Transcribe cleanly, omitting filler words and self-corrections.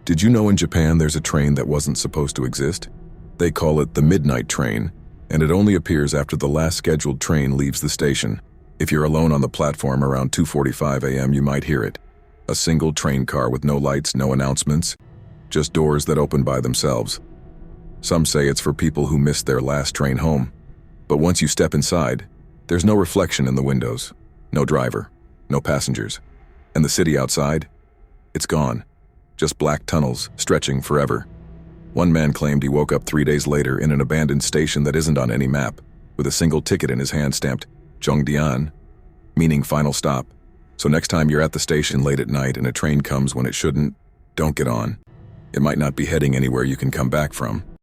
Did you know in Japan there's a train that wasn't supposed to exist? They call it the midnight train, and it only appears after the last scheduled train leaves the station. If you're alone on the platform around 2:45 a.m., you might hear it. A single train car with no lights, no announcements, just doors that open by themselves. Some say it's for people who missed their last train home. But once you step inside, there's no reflection in the windows, no driver, no passengers. And the city outside? It's gone. Just black tunnels stretching forever. One man claimed he woke up 3 days later in an abandoned station that isn't on any map, with a single ticket in his hand stamped Zhongdian, meaning final stop. So next time you're at the station late at night and a train comes when it shouldn't, don't get on. It might not be heading anywhere you can come back from.